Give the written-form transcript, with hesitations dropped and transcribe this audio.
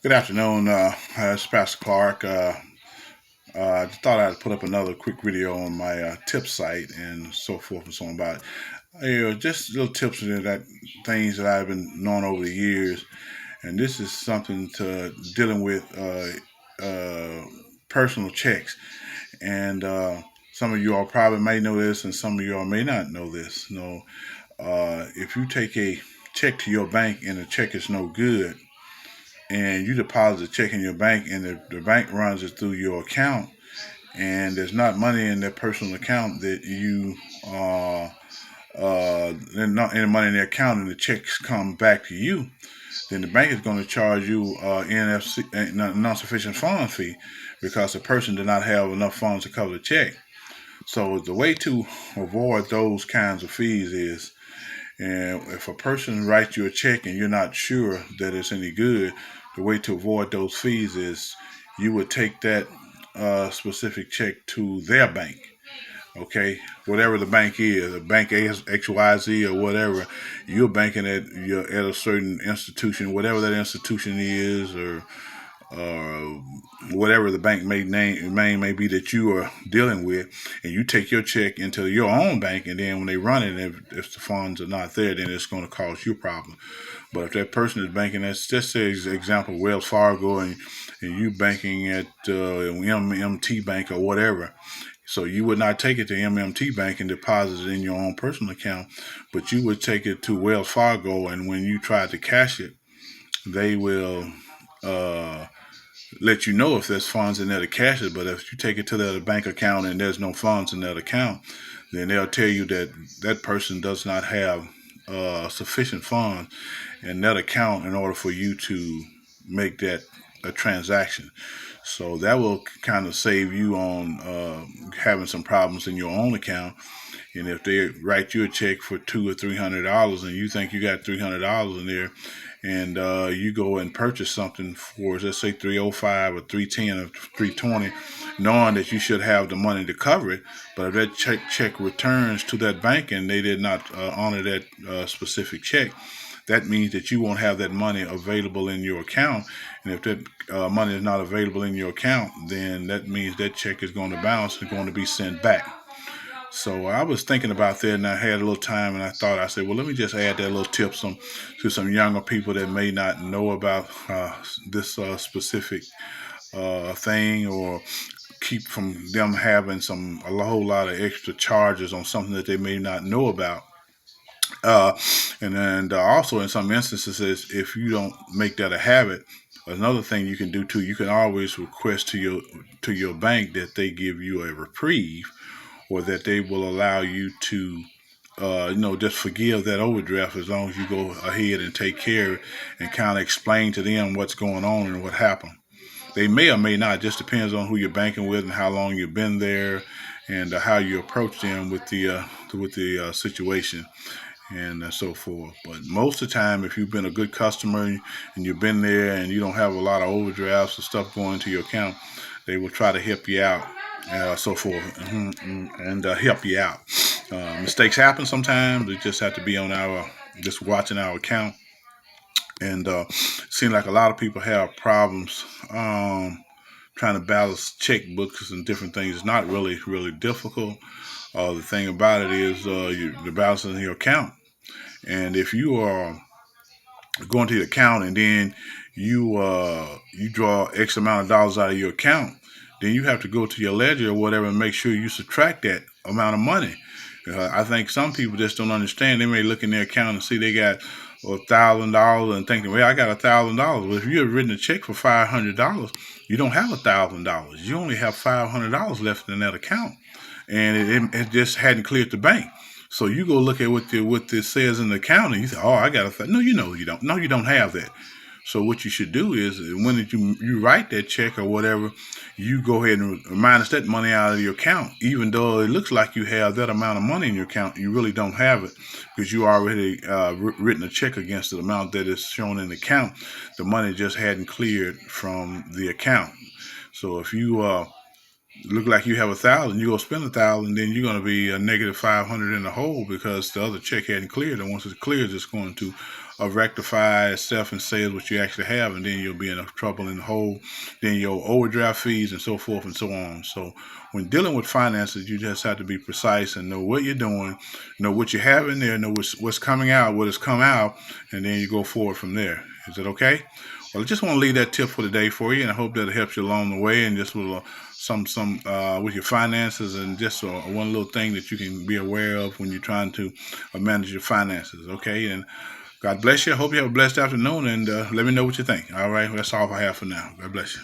Good afternoon. It's Pastor Clark. I just thought I'd put up another quick video on my tip site and so forth and so on about just little tips and that things that I've been knowing over the years. And this is something to dealing with personal checks. And some of you all probably may know this, and some of you all may not know this. If you take a check to your bank and the check is no good, and you deposit a check in your bank and the bank runs it through your account and there's not money in that personal account that you there's not any money in the account and the checks come back to you, then the bank is going to charge you NFC, non-sufficient fund fee, because the person did not have enough funds to cover the check. So the way to avoid those kinds of fees is, and if a person writes you a check and you're not sure that it's any good, the way to avoid those fees is you would take that specific check to their bank. Okay, whatever the bank is, a bank XYZ or whatever, you're banking at a certain institution, whatever that institution is, or uh, whatever the bank may be that you are dealing with, and you take your check into your own bank, and then when they run it, if the funds are not there, then it's going to cause you a problem. But if that person is banking, that's just say example Wells Fargo, and you banking at MMT Bank or whatever. So you would not take it to MMT Bank and deposit it in your own personal account, but you would take it to Wells Fargo, and when you try to cash it, they will uh, let you know if there's funds in there to cash it. But if you take it to their bank account and there's no funds in that account, then they'll tell you that that person does not have sufficient funds in that account in order for you to make that a transaction. So that will kind of save you on having some problems in your own account. And if they write you a check for $200 or $300 and you think you got $300 in there, and you go and purchase something for, let's say, 305 or 310 or 320, knowing that you should have the money to cover it, but if that check returns to that bank and they did not honor that specific check, that means that you won't have that money available in your account. And if that money is not available in your account, then that means that check is going to bounce and going to be sent back. So I was thinking about that, and I had a little time, and I said, well, let me just add that little tip to some younger people that may not know about this specific thing, or keep from them having a whole lot of extra charges on something that they may not know about. Uh, and then also in some instances, is if you don't make that a habit, another thing you can do too, you can always request to your bank that they give you a reprieve, or that they will allow you to just forgive that overdraft as long as you go ahead and take care of it and kind of explain to them what's going on and what happened. They may or may not, just depends on who you're banking with and how long you've been there, and how you approach them with the situation, and so forth. But most of the time, if you've been a good customer and you've been there and you don't have a lot of overdrafts or stuff going into your account, they will try to help you out, so forth, and help you out. Mistakes happen sometimes. We just have to be on just watching our account. And seems like a lot of people have problems trying to balance checkbooks and different things. It's not really, really difficult. The thing about it is the balance in your account. And if you are going to your account and then you draw X amount of dollars out of your account, then you have to go to your ledger or whatever and make sure you subtract that amount of money. I think some people just don't understand. They may look in their account and see they got $1,000 and thinking, well, I got $1,000. Well, if you have written a check for $500, you don't have $1,000. You only have $500 left in that account, and it just hadn't cleared the bank. So you go look at what this says in the account, and you say, "Oh, I got a no." You know you don't. No, you don't have that. So what you should do is when you write that check or whatever, you go ahead and minus that money out of your account. Even though it looks like you have that amount of money in your account, you really don't have it, because you already written a check against the amount that is shown in the account. The money just hadn't cleared from the account. So if you look like you have 1,000, you go spend 1,000, then you're going to be a negative 500 in the hole, because the other check hadn't cleared, and once it clears, it's going to rectify itself and say what you actually have, and then you'll be in trouble in the hole. Then your overdraft fees and so forth and so on. So when dealing with finances, you just have to be precise and know what you're doing, know what you have in there, know what's coming out, what has come out, and then you go forward from there. Is it okay? Well, I just want to leave that tip for the day for you, and I hope that it helps you along the way, and just with some with your finances, and just one little thing that you can be aware of when you're trying to manage your finances. Okay, and God bless you. I hope you have a blessed afternoon, and let me know what you think. All right, that's all I have for now. God bless you.